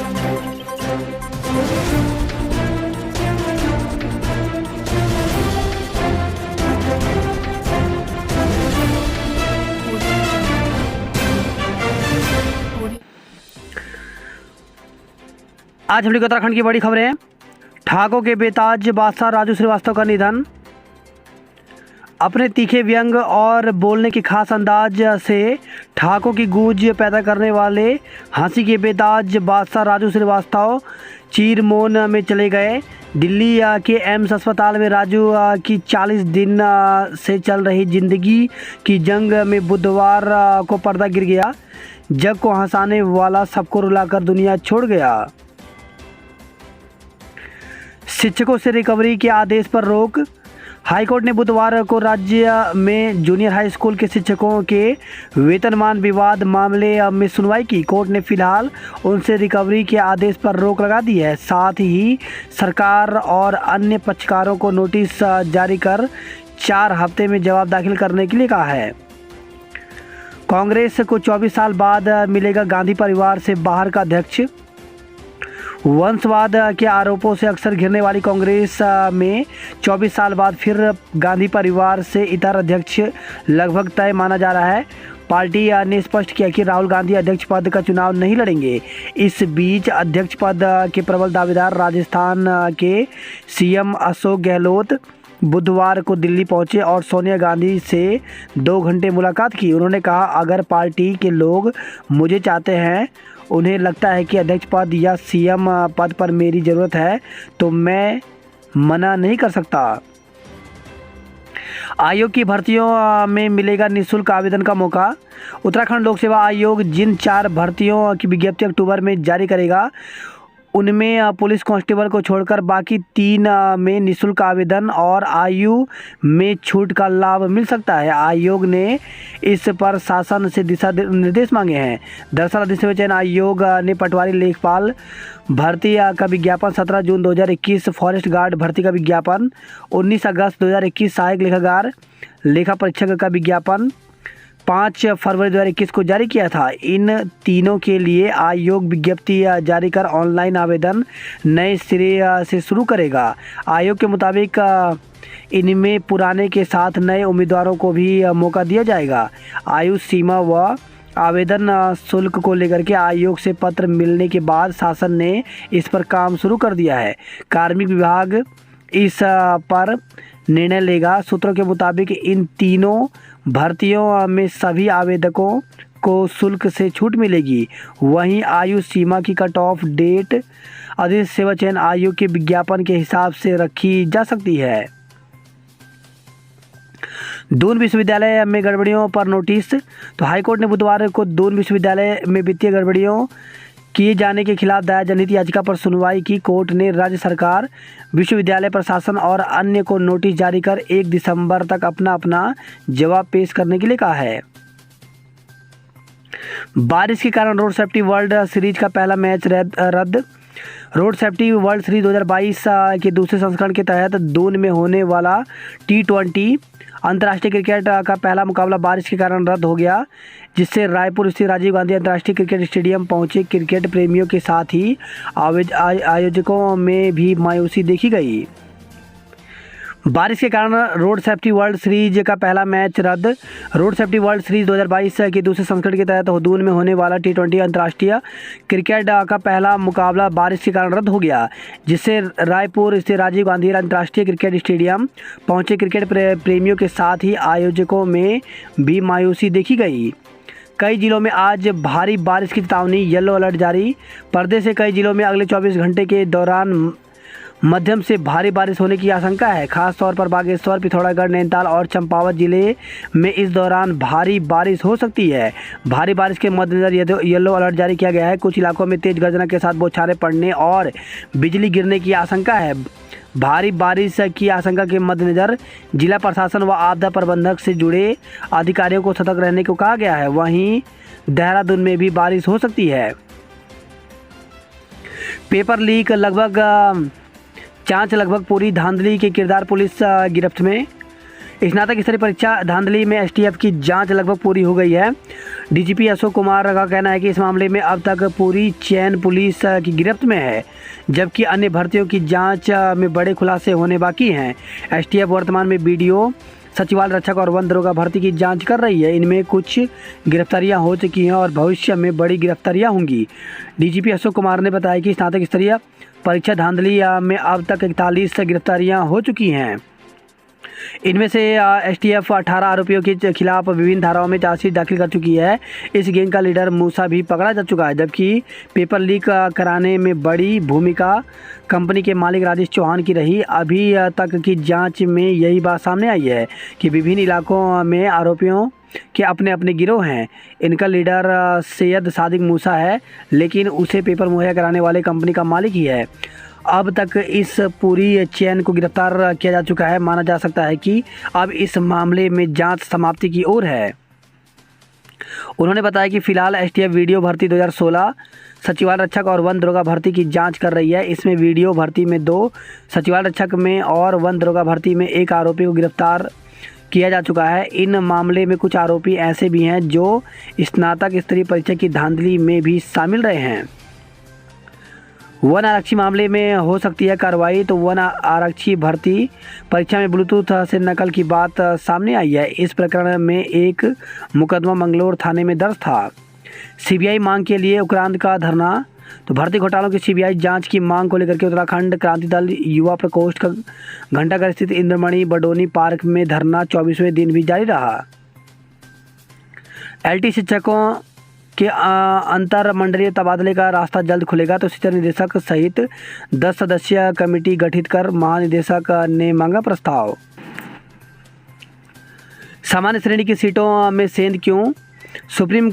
आज हम लोग उत्तराखंड की बड़ी खबरें। ठाकों के बेताज बादशाह राजू श्रीवास्तव का निधन। अपने तीखे व्यंग और बोलने के खास अंदाज से ठाकों की गूंज पैदा करने वाले हंसी के बेताज बादशाह राजू श्रीवास्तव चीरमौन में चले गए। दिल्ली के एम्स अस्पताल में राजू की 40 दिन से चल रही जिंदगी की जंग में बुधवार को पर्दा गिर गया। जग को हंसाने वाला सबको रुलाकर दुनिया छोड़ गया। शिक्षकों से रिकवरी के आदेश पर रोक। हाईकोर्ट ने बुधवार को राज्य में जूनियर हाई स्कूल के शिक्षकों के वेतनमान विवाद मामले में सुनवाई की। कोर्ट ने फिलहाल उनसे रिकवरी के आदेश पर रोक लगा दी है। साथ ही सरकार और अन्य पक्षकारों को नोटिस जारी कर 4 हफ्ते में जवाब दाखिल करने के लिए कहा है। कांग्रेस को 24 साल बाद मिलेगा गांधी परिवार से बाहर का अध्यक्ष। वंशवाद के आरोपों से अक्सर घिरने वाली कांग्रेस में 24 साल बाद फिर गांधी परिवार से इतर अध्यक्ष लगभग तय माना जा रहा है। पार्टी ने स्पष्ट किया कि राहुल गांधी अध्यक्ष पद का चुनाव नहीं लड़ेंगे। इस बीच अध्यक्ष पद के प्रबल दावेदार राजस्थान के सीएम अशोक गहलोत बुधवार को दिल्ली पहुंचे और सोनिया गांधी से 2 घंटे मुलाकात की। उन्होंने कहा, अगर पार्टी के लोग मुझे चाहते हैं, उन्हें लगता है कि अध्यक्ष पद या सीएम पद पर मेरी ज़रूरत है, तो मैं मना नहीं कर सकता। आयोग की भर्तियों में मिलेगा निःशुल्क आवेदन का मौका। उत्तराखंड लोक सेवा आयोग जिन 4 भर्तियों की विज्ञप्ति अक्टूबर में जारी करेगा, उनमें पुलिस कांस्टेबल को छोड़कर बाकी 3 में निःशुल्क आवेदन और आयु में छूट का लाभ मिल सकता है। आयोग ने इस पर शासन से दिशा निर्देश मांगे हैं। दरअसल अधिसूचना चयन आयोग ने पटवारी लेखपाल भर्ती का विज्ञापन 17 जून 2021, फॉरेस्ट गार्ड भर्ती का विज्ञापन 19 अगस्त 2021, सहायक लेखाकार लेखा परीक्षक का विज्ञापन 5 फरवरी 2021 को जारी किया था। इन तीनों के लिए आयोग विज्ञप्ति जारी कर ऑनलाइन आवेदन नए सिरे से शुरू करेगा। आयोग के मुताबिक इनमें पुराने के साथ नए उम्मीदवारों को भी मौका दिया जाएगा। आयु सीमा व आवेदन शुल्क को लेकर के आयोग से पत्र मिलने के बाद शासन ने इस पर काम शुरू कर दिया है। कार्मिक विभाग इस पर निर्णय लेगा। सूत्रों के मुताबिक इन तीनों भर्तियों में सभी आवेदकों को शुल्क से छूट मिलेगी। वहीं आयु सीमा की कट ऑफ डेट अधिक सेवा चयन आयोग के विज्ञापन के हिसाब से रखी जा सकती है। दून विश्वविद्यालय में गड़बड़ियों पर नोटिस। तो हाईकोर्ट ने बुधवार को दून विश्वविद्यालय में वित्तीय गड़बड़ियों किए जाने के खिलाफ दायर जनहित याचिका पर सुनवाई की। कोर्ट ने राज्य सरकार, विश्वविद्यालय प्रशासन और अन्य को नोटिस जारी कर 1 दिसंबर तक अपना जवाब पेश करने के लिए कहा है। बारिश के कारण रोड सेफ्टी वर्ल्ड सीरीज का पहला मैच रद्द। रोड सेफ्टी वर्ल्ड सीरीज 2022 के दूसरे संस्करण के तहत दून में होने वाला T20 अंतर्राष्ट्रीय क्रिकेट का पहला मुकाबला बारिश के कारण रद्द हो गया, जिससे रायपुर स्थित राजीव गांधी अंतर्राष्ट्रीय क्रिकेट स्टेडियम पहुंचे क्रिकेट प्रेमियों के साथ ही आयोजकों में भी मायूसी देखी गई। बारिश के कारण रोड सेफ्टी वर्ल्ड सीरीज का पहला मैच रद्द। रोड सेफ्टी वर्ल्ड सीरीज 2022 के दूसरे संस्करण के तहत दून में होने वाला T20 अंतर्राष्ट्रीय क्रिकेट का पहला मुकाबला बारिश के कारण रद्द हो गया, जिससे रायपुर स्थित राजीव गांधी अंतर्राष्ट्रीय क्रिकेट स्टेडियम पहुंचे क्रिकेट प्रेमियों के साथ ही आयोजकों में भी मायूसी देखी गई। कई जिलों में आज भारी बारिश की चेतावनी, येलो अलर्ट जारी। प्रदेश के कई जिलों में अगले 24 घंटे के दौरान मध्यम से भारी बारिश होने की आशंका है। खास तौर पर बागेश्वर, पिथौरागढ़, नैनीताल और चंपावत जिले में इस दौरान भारी बारिश हो सकती है। भारी बारिश के मद्देनजर येलो अलर्ट जारी किया गया है। कुछ इलाकों में तेज गर्जना के साथ बौछारें पड़ने और बिजली गिरने की आशंका है। भारी बारिश की आशंका के मद्देनजर जिला प्रशासन व आपदा प्रबंधक से जुड़े अधिकारियों को सतर्क रहने को कहा गया है। वहीं देहरादून में भी बारिश हो सकती है। पेपर लीक जांच लगभग पूरी। धांधली के किरदार पुलिस गिरफ्त में। स्नातक स्तरीय परीक्षा धांधली में एसटीएफ की जांच लगभग पूरी हो गई है। डीजीपी अशोक कुमार का कहना है कि इस मामले में अब तक पूरी चैन पुलिस की गिरफ्त में है, जबकि अन्य भर्तियों की जांच में बड़े खुलासे होने बाकी हैं। एसटीएफ वर्तमान में बीडीओ, सचिवालय रक्षक और वन दरोगा भर्ती की जांच कर रही है। इनमें कुछ गिरफ्तारियां हो चुकी हैं और भविष्य में बड़ी गिरफ्तारियां होंगी। डीजीपी अशोक कुमार ने बताया कि स्नातक स्तरीय परीक्षा धांधली में अब तक 41 गिरफ्तारियां हो चुकी हैं। इनमें से एसटीएफ 18 आरोपियों के खिलाफ विभिन्न धाराओं में चार्जशीट दाखिल कर चुकी है। इस गैंग का लीडर मूसा भी पकड़ा जा चुका है, जबकि पेपर लीक कराने में बड़ी भूमिका कंपनी के मालिक राजेश चौहान की रही। अभी तक की जांच में यही बात सामने आई है कि विभिन्न इलाकों में आरोपियों के अपने अपने गिरोह हैं। इनका लीडर सैयद सादिक मूसा है, लेकिन उसे पेपर मुहैया कराने वाले कंपनी का मालिक ही है। अब तक इस पूरी चैन को गिरफ्तार किया जा चुका है। माना जा सकता है कि अब इस मामले में जांच समाप्ति की ओर है। उन्होंने बताया कि फिलहाल एसटीएफ वीडियो भर्ती 2016, सचिवालय रक्षक और वन दरोगा भर्ती की जांच कर रही है। इसमें वीडियो भर्ती में 2, सचिवालय रक्षक में और वन दरोगा भर्ती में 1 आरोपी को गिरफ्तार किया जा चुका है। इन मामले में कुछ आरोपी ऐसे भी हैं जो स्नातक स्तरीय परीक्षा की धांधली में भी शामिल रहे हैं। वन आरक्षी मामले में हो सकती है कार्रवाई। तो वन आरक्षी भर्ती परीक्षा में ब्लूटूथ से नकल की बात सामने आई है। इस प्रकरण में एक मुकदमा मंगलौर थाने में दर्ज था। सीबीआई मांग के लिए उक्रांत का धरना। तो भर्ती घोटालों की सीबीआई जांच की मांग को लेकर के उत्तराखंड क्रांति दल युवा प्रकोष्ठ का घंटाघर स्थित इंद्रमणि बडोनी पार्क में धरना 24वें दिन भी जारी रहा। एलटी शिक्षकों के अंतर मंडलीय तबादले का रास्ता जल्द खुलेगा। तो शिक्षा निदेशक सहित 10 सदस्यीय कमेटी गठित कर महानिदेशक ने मांगा प्रस्ताव। सामान्य श्रेणी की सीटों में सेंध क्यों? सुप्रीम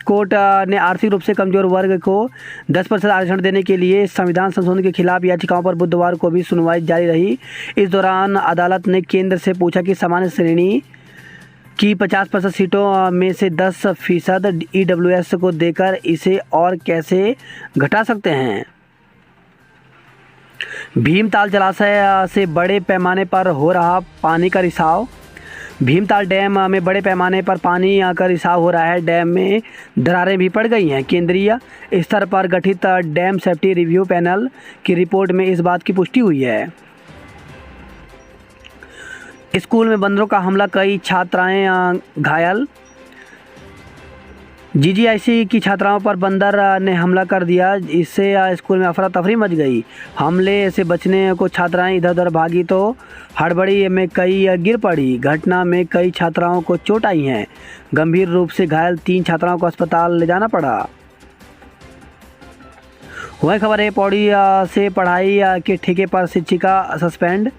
कोर्ट ने आर्थिक रूप से कमजोर वर्ग को 10% आरक्षण देने के लिए संविधान संशोधन के खिलाफ याचिकाओं पर बुधवार को भी सुनवाई जारी रही। इस दौरान अदालत ने केंद्र से पूछा कि सामान्य श्रेणी की 50% सीटों में से 10% ईडब्ल्यूएस को देकर इसे और कैसे घटा सकते हैं। भीमताल जलाशय से बड़े पैमाने पर हो रहा पानी का रिसाव। भीमताल डैम में बड़े पैमाने पर पानी का रिसाव हो रहा है। डैम में दरारें भी पड़ गई हैं। केंद्रीय स्तर पर गठित डैम सेफ्टी रिव्यू पैनल की रिपोर्ट में इस बात की पुष्टि हुई है। स्कूल में बंदरों का हमला, कई छात्राएं घायल। जीजीआईसी की छात्राओं पर बंदर ने हमला कर दिया। इससे स्कूल में अफरा तफरी मच गई। हमले से बचने को छात्राएं इधर उधर भागी तो हड़बड़ी में कई गिर पड़ी। घटना में कई छात्राओं को चोट आई है। गंभीर रूप से घायल 3 छात्राओं को अस्पताल ले जाना पड़ा। वही खबर है, पौड़ी से पढ़ाई के ठेके पर शिक्षिका सस्पेंड।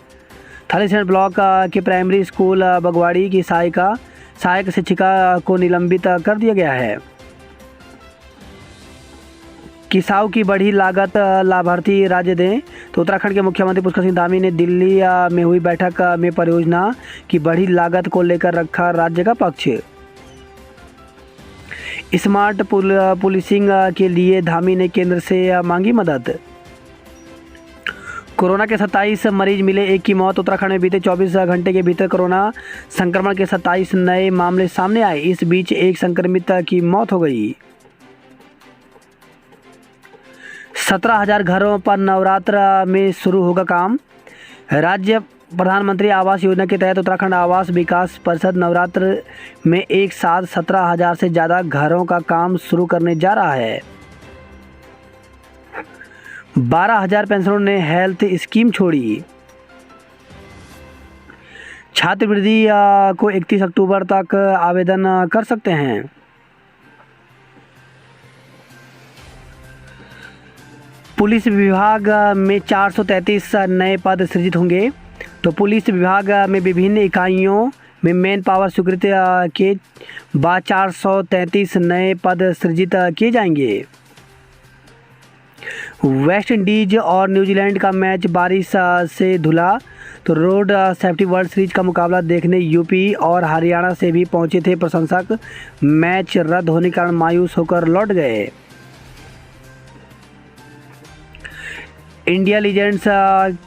थालीसैंण ब्लॉक के प्राइमरी स्कूल बगवाड़ी की सहायक शिक्षिका को निलंबित कर दिया गया है। किसाऊ की बढ़ी लागत लाभार्थी राज्य दें। तो उत्तराखंड के मुख्यमंत्री पुष्कर सिंह धामी ने दिल्ली में हुई बैठक में परियोजना की बढ़ी लागत को लेकर रखा राज्य का पक्ष। स्मार्ट पुलिसिंग के लिए धामी ने केंद्र से मांगी मदद। कोरोना के 27 मरीज मिले, 1 की मौत। उत्तराखंड में बीते 24 घंटे के भीतर कोरोना संक्रमण के 27 नए मामले सामने आए। इस बीच एक संक्रमित की मौत हो गई। 17,000 घरों पर नवरात्र में शुरू होगा काम। राज्य प्रधानमंत्री आवास योजना के तहत उत्तराखंड आवास विकास परिषद नवरात्र में एक साथ 17,000 से ज़्यादा घरों का काम शुरू करने जा रहा है। 12,000 पेंशनरों ने हेल्थ स्कीम छोड़ी। छात्रवृत्ति को 31 अक्टूबर तक आवेदन कर सकते हैं। पुलिस विभाग में 433 नए पद सृजित होंगे। तो पुलिस विभाग में विभिन्न इकाइयों में मैन पावर स्वीकृति के बाद 433 नए पद सृजित किए जाएंगे। वेस्ट इंडीज और न्यूजीलैंड का मैच बारिश से धुला। तो रोड सेफ्टी वर्ल्ड सीरीज का मुकाबला देखने यूपी और हरियाणा से भी पहुंचे थे प्रशंसक। मैच रद्द होने के कारण मायूस होकर लौट गए। इंडिया लीजेंड्स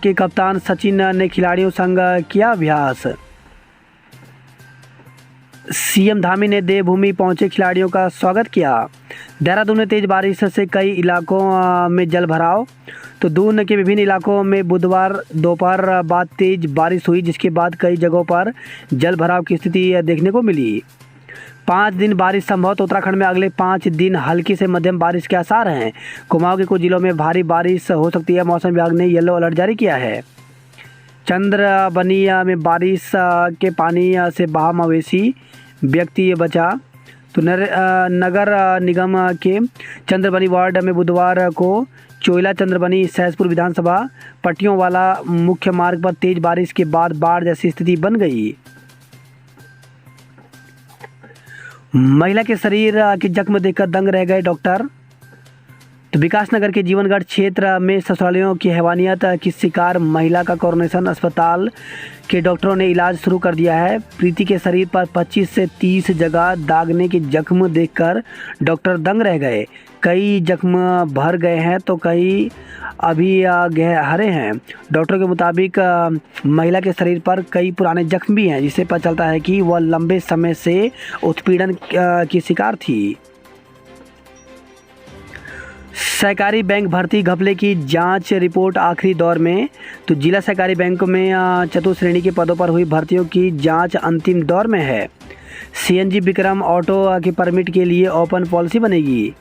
के कप्तान सचिन ने खिलाड़ियों संग किया अभ्यास। सीएम धामी ने देवभूमि पहुंचे खिलाड़ियों का स्वागत किया। देहरादून में तेज बारिश से कई इलाकों में जल भराव। तो दून के विभिन्न इलाकों में बुधवार दोपहर बाद तेज बारिश हुई, जिसके बाद कई जगहों पर जल भराव की स्थिति देखने को मिली। 5 दिन बारिश संभव। तो उत्तराखंड में अगले 5 दिन हल्की से मध्यम बारिश के आसार हैं। कुमाऊं के कुछ जिलों में भारी बारिश हो सकती है। मौसम विभाग ने येलो अलर्ट जारी किया है। चंद्रबनी में बारिश के पानी से बहा मवेशी व्यक्ति बचा। तो नगर निगम के चंद्रबनी वार्ड में बुधवार को चोइला चंद्रबनी सहसपुर विधानसभा पट्टियों वाला मुख्य मार्ग पर तेज बारिश के बाद बाढ़ जैसी स्थिति बन गई। महिला के शरीर की जख्म देखकर दंग रह गए डॉक्टर। तो विकासनगर के जीवनगढ़ क्षेत्र में ससुरालियों की हैवानियत की शिकार महिला का कोरोनेशन अस्पताल के डॉक्टरों ने इलाज शुरू कर दिया है। प्रीति के शरीर पर 25 से 30 जगह दागने के जख्म देखकर डॉक्टर दंग रह गए। कई जख्म भर गए हैं तो कई अभी हरे हैं। डॉक्टर के मुताबिक महिला के शरीर पर कई पुराने जख्म भी हैं, जिससे पता चलता है कि वह लंबे समय से उत्पीड़न की शिकार थी। सहकारी बैंक भर्ती घपले की जांच रिपोर्ट आखिरी दौर में। तो जिला सहकारी बैंकों में चतुर्श्रेणी के पदों पर हुई भर्तियों की जांच अंतिम दौर में है। सीएनजी विक्रम ऑटो के परमिट के लिए ओपन पॉलिसी बनेगी।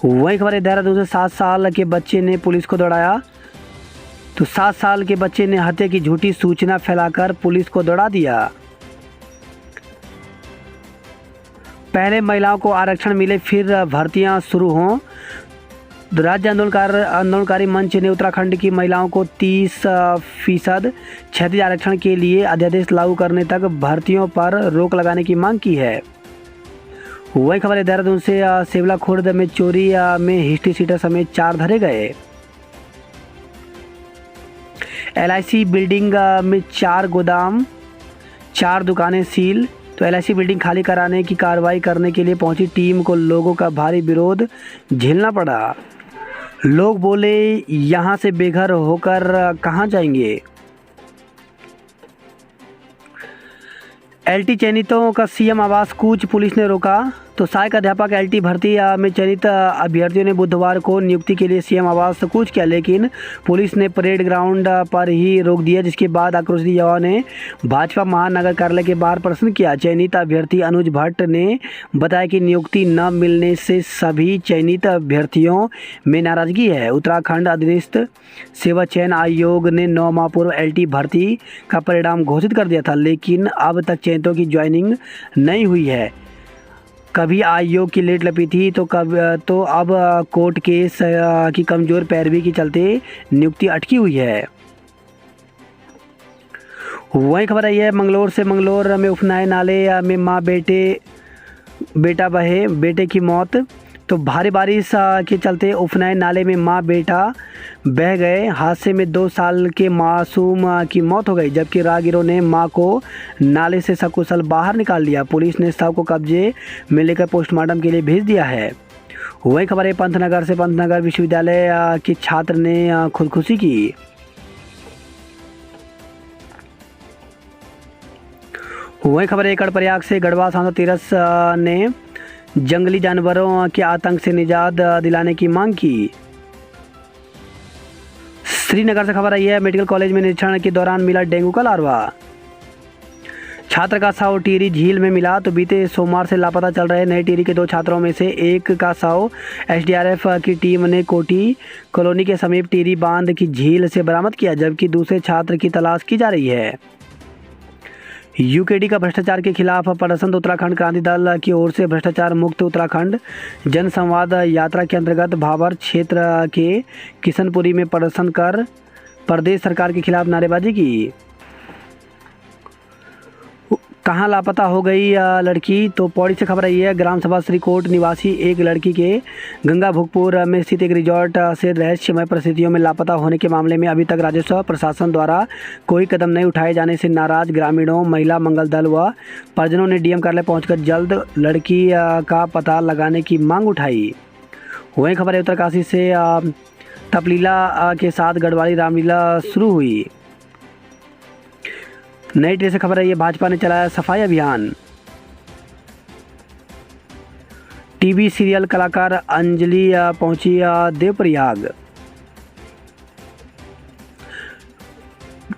वही खबर है देहरादून से 7 साल के बच्चे ने पुलिस को दौड़ाया। तो 7 साल के बच्चे ने हत्या की झूठी सूचना फैलाकर पुलिस को दौड़ा दिया। पहले महिलाओं को आरक्षण मिले फिर भर्तियां शुरू हों। राज्य आंदोलनकारी मंच ने उत्तराखंड की महिलाओं को 30% क्षैतिज आरक्षण के लिए अध्यादेश लागू करने तक भर्तियों पर रोक लगाने की मांग की है। वही खबर है देहरादून से सेवला खुर्द में चोरी में हिस्ट्री सीटर समेत 4 धरे गए। LIC बिल्डिंग में 4 गोदाम 4 दुकानें सील। तो LIC बिल्डिंग खाली कराने की कार्रवाई करने के लिए पहुंची टीम को लोगों का भारी विरोध झेलना पड़ा। लोग बोले यहां से बेघर होकर कहां जाएंगे। LT चयनितों का सीएम आवास कूच पुलिस ने रोका। तो सहायक अध्यापक LT भर्ती में चयनित अभ्यर्थियों ने बुधवार को नियुक्ति के लिए सीएम आवास कूच किया, लेकिन पुलिस ने परेड ग्राउंड पर ही रोक दिया, जिसके बाद आक्रोशित युवाओं ने भाजपा महानगर कार्यालय के बाहर प्रदर्शन किया। चयनित अभ्यर्थी अनुज भट्ट ने बताया कि नियुक्ति न मिलने से सभी चयनित अभ्यर्थियों में नाराजगी है। उत्तराखंड अधीनस्थ सेवा चयन आयोग ने 9 माह पूर्व LT भर्ती का परिणाम घोषित कर दिया था, लेकिन अब तक चयनितों की ज्वाइनिंग नहीं हुई है। कभी आयोग की लेट लपी थी तो अब कोर्ट केस की कमज़ोर पैरवी के चलते नियुक्ति अटकी हुई है। वही खबर आई है मंगलौर से। मंगलौर में उफनाए नाले में मां बेटा बहे, बेटे की मौत। तो भारी बारिश के चलते उफनाए नाले में मां बेटा बह गए। हादसे में 2 साल के मासूम की मौत हो गई, जबकि राहगीरों ने मां को नाले से सकुशल बाहर निकाल लिया। पुलिस ने शव को कब्जे में लेकर पोस्टमार्टम के लिए भेज दिया है। वही खबर है पंतनगर से। पंतनगर विश्वविद्यालय के छात्र ने खुदकुशी की। वही खबर है कर्णप्रयाग से। गढ़वा सांसद तीरथ ने जंगली जानवरों के आतंक से निजात दिलाने की मांग की। श्रीनगर से खबर आई है मेडिकल कॉलेज में निरीक्षण के दौरान मिला डेंगू का लार्वा। छात्र का शव टिहरी झील में मिला। तो बीते सोमवार से लापता चल रहे नए टिहरी के 2 छात्रों में से एक का शव SDRF की टीम ने कोटी कॉलोनी के समीप टिहरी बांध की झील से बरामद किया, जबकि दूसरे छात्र की तलाश की जा रही है। UKD का भ्रष्टाचार के खिलाफ प्रदर्शन। तो उत्तराखंड क्रांति दल की ओर से भ्रष्टाचार मुक्त उत्तराखंड जन संवाद यात्रा के अंतर्गत भाबर क्षेत्र के किशनपुरी में प्रदर्शन कर प्रदेश सरकार के खिलाफ नारेबाजी की। कहाँ लापता हो गई लड़की। तो पौड़ी से खबर आई है ग्राम सभा श्रीकोट निवासी एक लड़की के गंगा भुगपुर में स्थित एक रिजॉर्ट से रहस्यमय परिस्थितियों में लापता होने के मामले में अभी तक राजस्व प्रशासन द्वारा कोई कदम नहीं उठाए जाने से नाराज ग्रामीणों, महिला मंगल दल व परिजनों ने DM कार्यालय पहुंचकर जल्द लड़की का पता लगाने की मांग उठाई। वहीं खबर है उत्तरकाशी से। तपलीला के साथ गढ़वाली रामलीला शुरू हुई। नई ट्रेन से खबर है ये भाजपा ने चलाया सफाई अभियान। टीवी सीरियल कलाकार अंजलि पहुंची देवप्रयाग।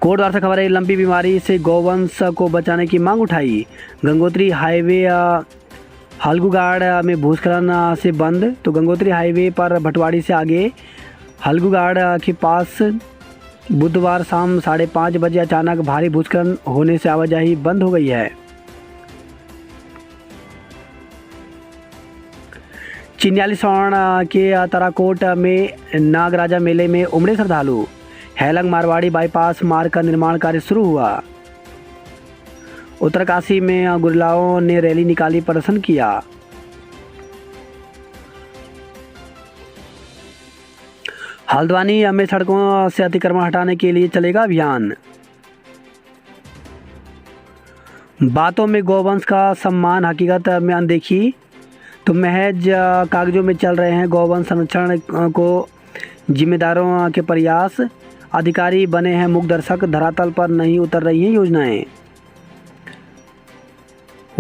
कोटद्वार से खबर है, लंबी बीमारी से गौवंश को बचाने की मांग उठाई। गंगोत्री हाईवे हल्गुगाड़ में भूस्खलन से बंद। तो गंगोत्री हाईवे पर भटवाड़ी से आगे हल्गुगाड़ के पास बुधवार शाम 5:30 बजे अचानक भारी भूस्खलन होने से आवाजाही बंद हो गई है। चिन्याली स्वर्ण के तराकोट में नागराजा मेले में उमड़े श्रद्धालु। हैलंग मारवाड़ी बाईपास मार्ग का निर्माण कार्य शुरू हुआ। उत्तरकाशी में गुरिल्लाओं ने रैली निकाली, प्रदर्शन किया। हल्द्वानी में सड़कों से अतिक्रमण हटाने के लिए चलेगा अभियान। बातों में गौवंश का सम्मान, हकीकत में अनदेखी। तो महज कागजों में चल रहे हैं गौवंश संरक्षण को जिम्मेदारों के प्रयास। अधिकारी बने हैं मूक दर्शक, धरातल पर नहीं उतर रही हैं योजनाएं।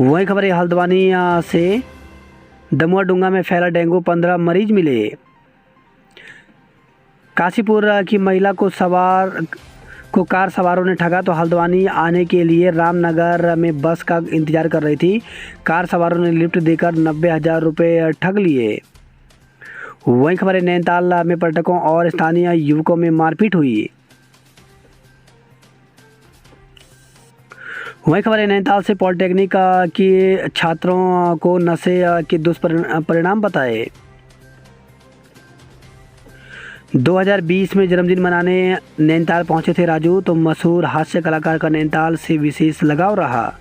वही खबर है, हल्द्वानी से दमुआ डूंगा में फैला डेंगू, 15 मरीज मिले। काशीपुर की महिला को कार सवारों ने ठगा। तो हल्द्वानी आने के लिए रामनगर में बस का इंतजार कर रही थी। कार सवारों ने लिफ्ट देकर 90,000 रुपये ठग लिए। वहीं खबर है, नैनीताल में पर्यटकों और स्थानीय युवकों में मारपीट हुई। वहीं खबर है, नैनीताल से पॉलिटेक्निक के छात्रों को नशे के दुष्परिणाम बताए। 2020 में जन्मदिन मनाने नैनीताल पहुंचे थे राजू। तो मशहूर हास्य कलाकार का नैनीताल से विशेष लगाव रहा।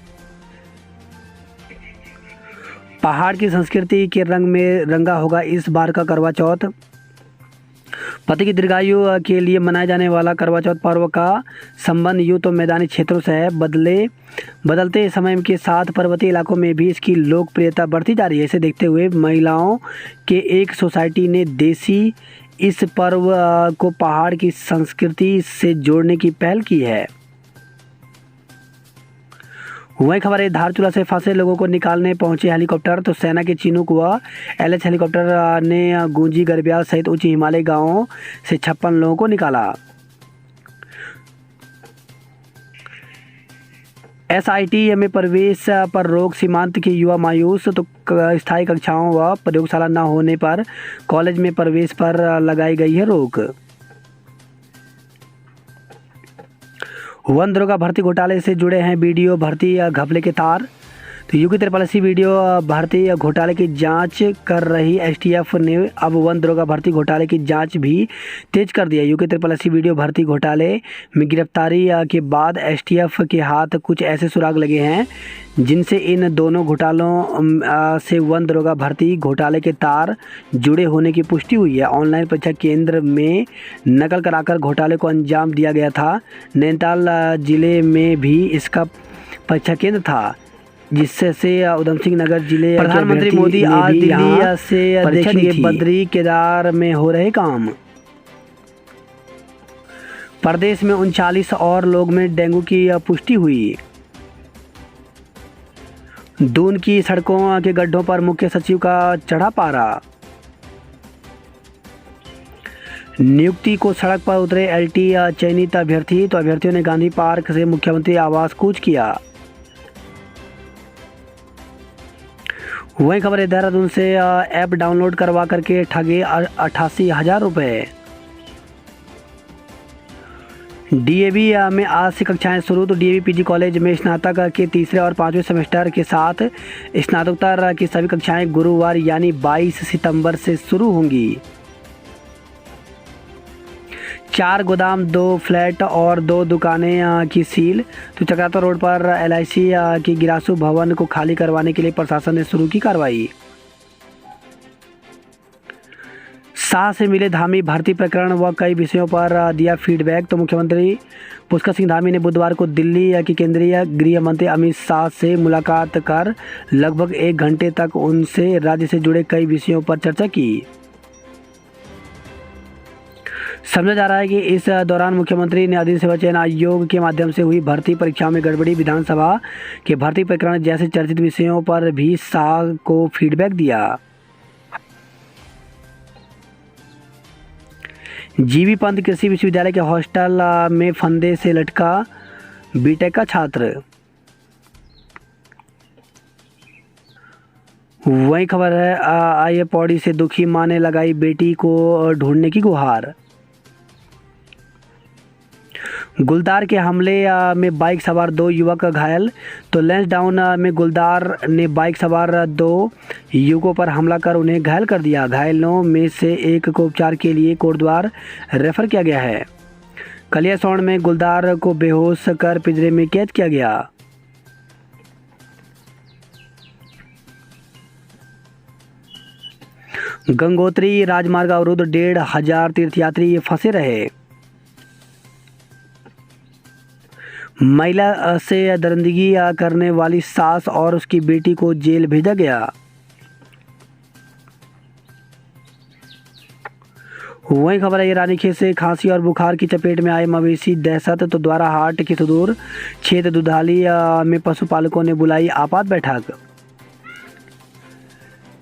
पहाड़ की संस्कृति के रंग में रंगा होगा इस बार का करवा चौथ। पति की दीर्घायु के लिए मनाए जाने वाला करवा चौथ पर्व का संबंध यूँ तो मैदानी क्षेत्रों से है, बदलते समय के साथ पर्वतीय इलाकों में भी इसकी लोकप्रियता बढ़ती जा रही है। इसे देखते हुए महिलाओं के एक सोसाइटी ने देसी इस पर्व को पहाड़ की संस्कृति से जोड़ने की पहल की है। वही खबर है, धारचूला से फंसे लोगों को निकालने पहुंचे हेलीकॉप्टर। तो सेना के चिनूक व LH हेलीकॉप्टर ने गूंजी, गरब्याल सहित उच्च हिमालय गांवों से 56 लोगों को निकाला। SIT में प्रवेश पर रोक, सीमांत के युवा मायूस। तो स्थायी कक्षाओं व प्रयोगशाला न होने पर कॉलेज में प्रवेश पर लगाई गई है रोक। वन दरोगा भर्ती घोटाले से जुड़े हैं वीडियो भर्ती घपले के तार। तो यूपी 83 वीडियो भर्ती घोटाले की जांच कर रही STF ने अब वन दरोगा भर्ती घोटाले की जांच भी तेज कर दिया। यूपी 83 वीडियो भर्ती घोटाले में गिरफ्तारी के बाद STF के हाथ कुछ ऐसे सुराग लगे हैं जिनसे इन दोनों घोटालों से वन दरोगा भर्ती घोटाले के तार जुड़े होने की पुष्टि हुई है। ऑनलाइन परीक्षा केंद्र में नकल कराकर घोटाले को अंजाम दिया गया था। नैनीताल जिले में भी इसका परीक्षा केंद्र था, जिससे उधम सिंह नगर जिले प्रधानमंत्री मोदी आज दिल्ली से देखेंगे बद्री केदार में हो रहे काम। प्रदेश में 39 और लोग में डेंगू की पुष्टि हुई। दून की सड़कों के गड्ढों पर मुख्य सचिव का चढ़ा पारा। नियुक्ति को सड़क पर उतरे LT चयनित अभ्यर्थी। तो अभ्यर्थियों ने गांधी पार्क से मुख्यमंत्री आवास कूच किया। वही खबर है, देहरादून से ऐप डाउनलोड करवा करके ठगे 88,000 रुपये। DAV में आज से कक्षाएं शुरू। तो DAV PG कॉलेज में स्नातक के तीसरे और 5वें सेमेस्टर के साथ स्नातकोत्तर की सभी कक्षाएं गुरुवार यानी 22 सितंबर से शुरू होंगी। 4 गोदाम, 2 फ्लैट और 2 दुकानें की सील। तो चक्राता रोड पर LIC की गिरासू भवन को खाली करवाने के लिए प्रशासन ने शुरू की कार्रवाई। शाह से मिले धामी, भर्ती प्रकरण व कई विषयों पर दिया फीडबैक। तो मुख्यमंत्री पुष्कर सिंह धामी ने बुधवार को दिल्ली के केंद्रीय गृह मंत्री अमित शाह से मुलाकात कर लगभग 1 घंटे तक उनसे राज्य से जुड़े कई विषयों पर चर्चा की। समझा जा रहा है कि इस दौरान मुख्यमंत्री ने अधिक सेवा चयन आयोग के माध्यम से हुई भर्ती परीक्षाओं में गड़बड़ी, विधानसभा के भर्ती प्रकरण जैसे चर्चित विषयों पर भी शाह को फीडबैक दिया। जीबी पंत कृषि विश्वविद्यालय के हॉस्टल में फंदे से लटका बीटेक का छात्र। वही खबर है, आइए पौड़ी से दुखी मां ने लगाई बेटी को ढूंढने की गुहार। गुलदार के हमले में बाइक सवार 2 युवक घायल। तो लैंसडाउन में गुलदार ने बाइक सवार 2 युवकों पर हमला कर उन्हें घायल कर दिया। घायलों में से एक को उपचार के लिए कोटद्वार रेफर किया गया है। कलियासौड़ में गुलदार को बेहोश कर पिंजरे में कैद किया गया। गंगोत्री राजमार्ग अवरुद्ध, 1,500 तीर्थयात्री फंसे रहे। महिला से दरिंदगी करने वाली सास और उसकी बेटी को जेल भेजा गया। वही खबर है, रानीखेत से खांसी और बुखार की चपेट में आए मवेशी दहशत। तो द्वाराहाट के सुदूर क्षेत्र दुधाली में पशुपालकों ने बुलाई आपात बैठक।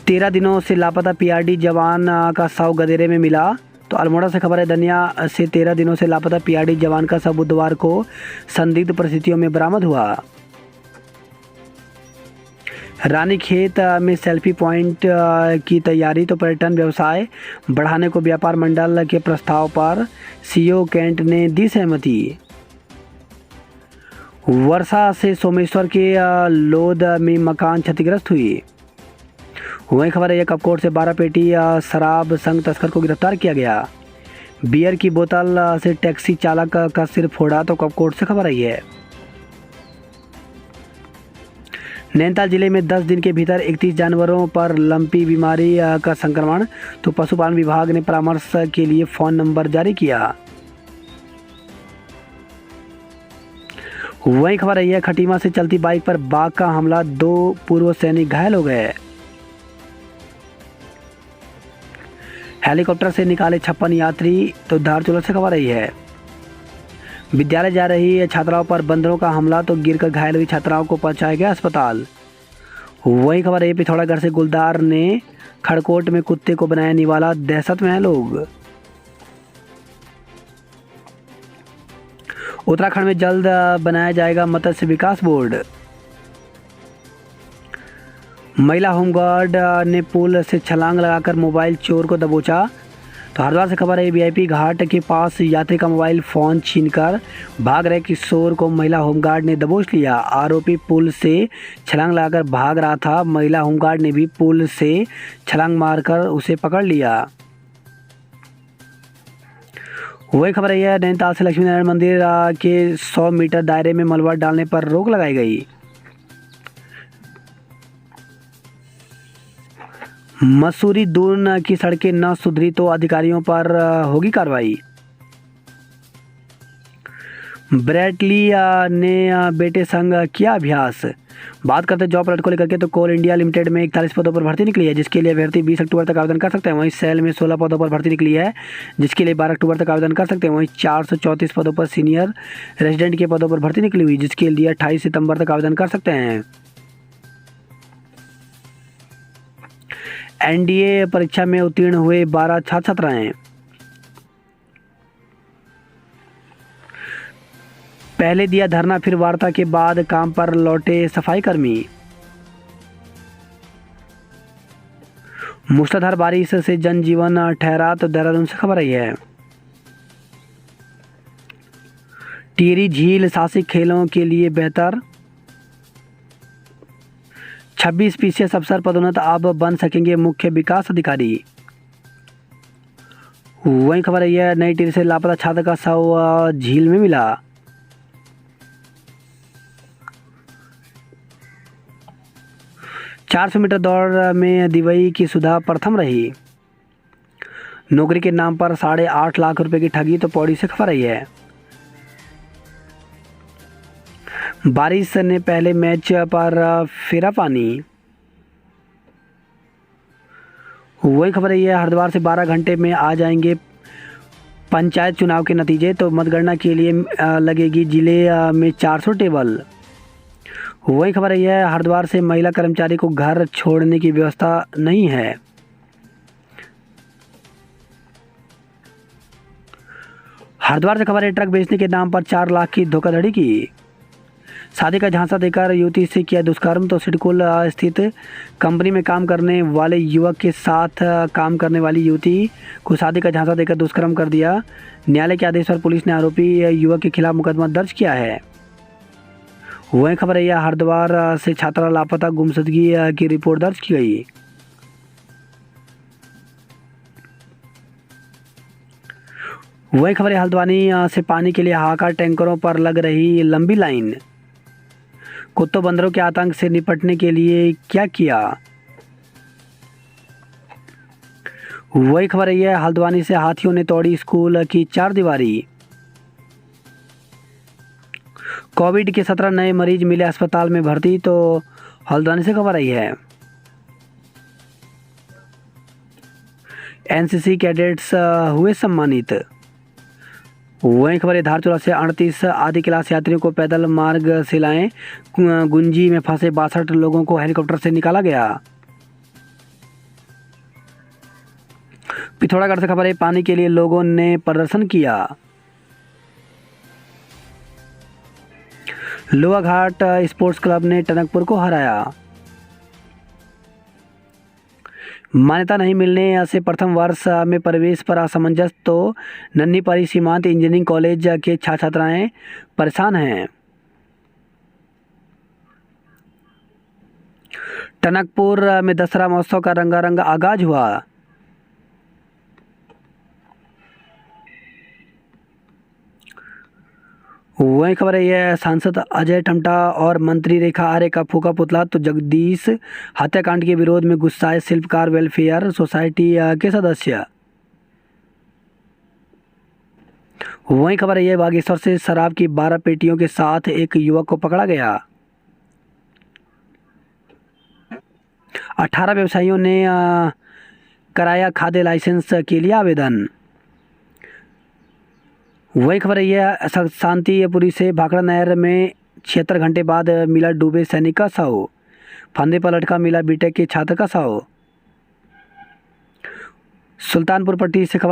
13 दिनों से लापता पीआरडी जवान का शव गदेरे में मिला। तो अल्मोड़ा से खबर है, दनिया से 13 दिनों से लापता पीआरडी जवान का शव बुधवार को संदिग्ध परिस्थितियों में बरामद हुआ। रानीखेत में सेल्फी पॉइंट की तैयारी। तो पर्यटन व्यवसाय बढ़ाने को व्यापार मंडल के प्रस्ताव पर सीईओ कैंट ने दी सहमति। वर्षा से सोमेश्वर के लोध में मकान क्षतिग्रस्त हुई। वही खबर है, कपकोट से 12 पेटी शराब संग तस्कर को गिरफ्तार किया गया। बियर की बोतल से टैक्सी चालक का सिर फोड़ा। तो कपकोट से खबर आई है। नैनीताल जिले में 10 दिन के भीतर 31 जानवरों पर लंपी बीमारी का संक्रमण। तो पशुपालन विभाग ने परामर्श के लिए फ़ोन नंबर जारी किया। वही खबर आई है, खटीमा से चलती बाइक पर बाघ का हमला, 2 पूर्व सैनिक घायल हो गए। हेलीकॉप्टर से निकाले 56 यात्री। तो धारचूला से खबर आई है, विद्यालय जा रही छात्राओं पर बंदरों का हमला। तो गिरकर घायल हुई छात्राओं को पहुंचाया गया अस्पताल। वही खबर है, पिथौरागढ़ से गुलदार ने खड़कोट में कुत्ते को बनाया निवाला, दहशत में हैं लोग। उत्तराखंड में जल्द बनाया जाएगा मत्स्य विकास बोर्ड। महिला होमगार्ड ने पुल से छलांग लगाकर मोबाइल चोर को दबोचा। तो हरिद्वार से खबर है, वीआईपी घाट के पास यात्री का मोबाइल फ़ोन छीनकर भाग रहे किशोर को महिला होमगार्ड ने दबोच लिया। आरोपी पुल से छलांग लगाकर भाग रहा था। महिला होमगार्ड ने भी पुल से छलांग मारकर उसे पकड़ लिया। वही खबर है, नैनीताल से लक्ष्मी नारायण मंदिर के 100 मीटर दायरे में मलबा डालने पर रोक लगाई गई। मसूरी दून की सड़कें न सुधरी तो अधिकारियों पर होगी कार्रवाई। ब्रैडली ने बेटे संग किया अभ्यास। बात करते हैं जॉब अलर्ट को लेकर के, तो कोल इंडिया लिमिटेड में 41 पदों पर भर्ती निकली है, जिसके लिए अभ्यर्थी 20 अक्टूबर तक आवेदन कर सकते हैं। वहीं सेल में 16 पदों पर भर्ती निकली है, जिसके लिए 12 अक्टूबर तक आवेदन कर सकते हैं। वहीं 434 पदों पर सीनियर रेजिडेंट के पदों पर भर्ती निकली हुई, जिसके लिए 28 सितंबर तक आवेदन कर सकते हैं। एनडीए परीक्षा में उत्तीर्ण हुए 12 छात्र छात्राएं। पहले दिया धरना, फिर वार्ता के बाद काम पर लौटे सफाई कर्मी। मूसलाधार बारिश से जनजीवन ठहरा। तो देहरादून से खबर आई है, टिहरी झील साहसिक खेलों के लिए बेहतर। 26% अफसर पदोन्नत अब बन सकेंगे मुख्य विकास अधिकारी। वही खबर है, नई टिहरी से लापता छात्र का शव झील में मिला। चार 400 मीटर दौड़ में दिवई की सुधा प्रथम रही। नौकरी के नाम पर 8.5 लाख रुपए की ठगी। तो पौड़ी से खबर आई है, बारिश ने पहले मैच पर फेरा पानी। वही खबर है, हरिद्वार से 12 घंटे में आ जाएंगे पंचायत चुनाव के नतीजे। तो मतगणना के लिए लगेगी जिले में 400 टेबल। वही खबर है, हरिद्वार से महिला कर्मचारी को घर छोड़ने की व्यवस्था नहीं है। हरिद्वार से खबर है, ट्रक बेचने के नाम पर 4 लाख की धोखाधड़ी की। शादी का झांसा देकर युवती से किया दुष्कर्म। तो सिडकुल स्थित कंपनी में काम करने वाले युवक के साथ काम करने वाली युवती को शादी का झांसा देकर दुष्कर्म कर दिया। न्यायालय के आदेश पर पुलिस ने आरोपी युवक के खिलाफ मुकदमा दर्ज किया है। वही खबर है, यह हरिद्वार से छात्रा लापता गुमशुदगी की रिपोर्ट दर्ज की गई। वही खबर है, हल्द्वानी से पानी के लिए हाहाकार, टैंकरों पर लग रही लंबी लाइन। कुत्तों बंदरों के आतंक से निपटने के लिए क्या किया। वही खबर है, यह हल्द्वानी से हाथियों ने तोड़ी स्कूल की 4 दीवारी। कोविड के 17 नए मरीज मिले अस्पताल में भर्ती। तो हल्द्वानी से खबर आई है। एनसीसी कैडेट्स हुए सम्मानित। वहीं खबर है, धारचूला से 38 आदि क्लास यात्रियों को पैदल मार्ग से लाएं। गुंजी में फंसे 62 लोगों को हेलीकॉप्टर से निकाला गया। पिथौरागढ़ से खबर है, पानी के लिए लोगों ने प्रदर्शन किया। लोहा घाट स्पोर्ट्स क्लब ने टनकपुर को हराया। मान्यता नहीं मिलने से प्रथम वर्ष में प्रवेश पर असमंजस। तो नन्हीपारी सीमांत इंजीनियरिंग कॉलेज के छात्र छात्राएं परेशान हैं। टनकपुर में दशहरा महोत्सव का रंगारंग आगाज हुआ। वही खबर है, यह सांसद अजय टमटा और मंत्री रेखा आर्य का फूका पुतला। तो जगदीश हत्याकांड के विरोध में गुस्साए शिल्पकार वेलफेयर सोसाइटी के सदस्य। वही खबर है, यह बागेश्वर से शराब की 12 पेटियों के साथ एक युवक को पकड़ा गया। 18 व्यवसायियों ने कराया खाद्य लाइसेंस के लिए आवेदन। वही खबर है, यह शांतिपुरी से भाखड़ा नहर में 76 घंटे बाद मिला डूबे सैनिक का शव। फंदे पर लटका मिला बीटेक के छात्र का शव। सुल्तानपुर पट्टी से खबर